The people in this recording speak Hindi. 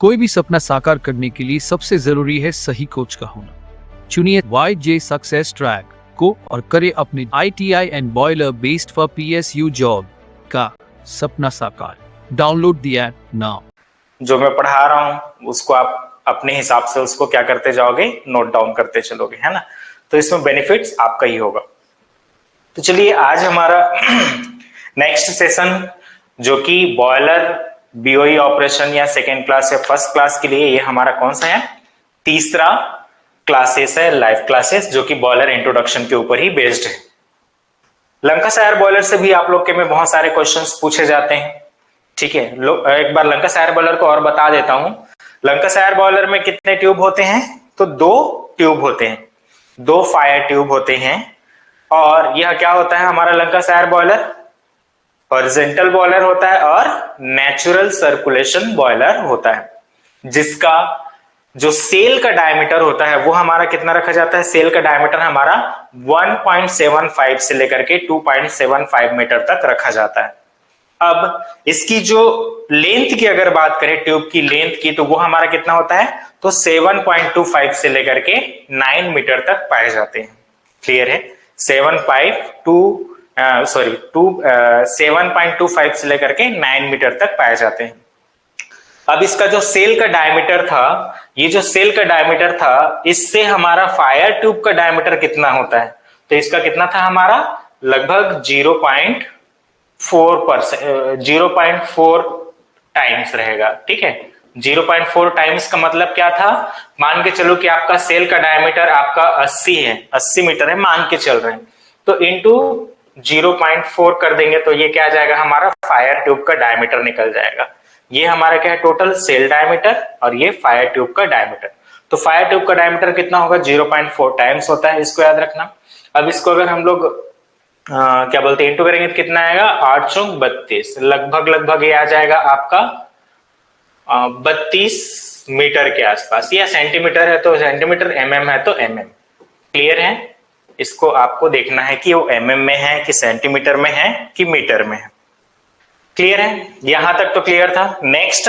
कोई भी सपना साकार करने के लिए सबसे जरूरी है सही कोच का होना। चुनिए YJ सक्सेस ट्रैक को और करे अपने ITI and boiler based for PSU job का सपना साकार। Download the app now. जो मैं पढ़ा रहा हूँ उसको आप अपने हिसाब से उसको क्या करते जाओगे, नोट डाउन करते चलोगे, है ना। तो इसमें बेनिफिट्स आपका ही होगा। तो चलिए आज हमारा नेक्स्ट सेशन जो कि बॉयलर BOE ऑपरेशन या सेकेंड क्लास या फर्स्ट क्लास के लिए, ये हमारा कौन सा है, तीसरा क्लासेस है, लाइव क्लासेस, जो कि बॉयलर इंट्रोडक्शन के ऊपर ही बेस्ड है। लंकाशायर बॉयलर से भी आप लोग के में बहुत सारे क्वेश्चंस पूछे जाते हैं, ठीक है। एक बार लंकाशायर बॉयलर को और बता देता हूं। लंकाशायर बॉयलर में कितने ट्यूब होते हैं, तो 2 ट्यूब होते हैं, 2 फायर ट्यूब होते हैं। और यह क्या होता है हमारा लंकाशायर बॉयलर, हॉरिजॉन्टल बॉयलर होता है और नेचुरल सर्कुलेशन बॉयलर होता है, जिसका जो सेल का डायमीटर होता है वो हमारा कितना रखा जाता है, सेल का डायमीटर हमारा 1.75 से लेकर के 2.75 मीटर तक रखा जाता है। अब इसकी जो लेंथ की अगर बात करें, ट्यूब की लेंथ की, तो वो हमारा कितना होता है, तो 7.25 से लेकर के 9 मीटर तक पाए जाते हैं। क्लियर है, 7.25 से लेकर के 9 मीटर तक पाए जाते हैं। अब इसका जो सेल का डायमीटर था, ये जो सेल का डायमीटर था, इससे हमारा फायर ट्यूब का डायमीटर कितना होता है, तो इसका कितना था हमारा, लगभग 0.4 टाइम्स रहेगा, ठीक है। 0.4 टाइम्स का मतलब क्या था, मान के चलो कि आपका सेल का डायमीटर आपका 80 है, 80 मीटर है, मान के चल रहे हैं, तो इंटू 0.4 कर देंगे तो ये क्या आ जाएगा, हमारा फायर ट्यूब का डायमीटर निकल जाएगा। ये हमारा क्या है, टोटल सेल डायमीटर और ये फायर ट्यूब का डायमीटर। तो फायर ट्यूब का डायमीटर कितना होगा, 0.4 टाइम्स होता है, इसको याद रखना। अब इसको अगर हम लोग क्या बोलते हैं, इंटू करेंगे तो कितना आएगा, 8 चौक 32, लगभग ये आ जाएगा आपका 32 मीटर के आसपास, या सेंटीमीटर है तो सेंटीमीटर, MM है तो MM। क्लियर है, इसको आपको देखना है कि वो MM में है कि सेंटीमीटर में है कि मीटर में है। क्लियर है, यहां तक तो क्लियर था। नेक्स्ट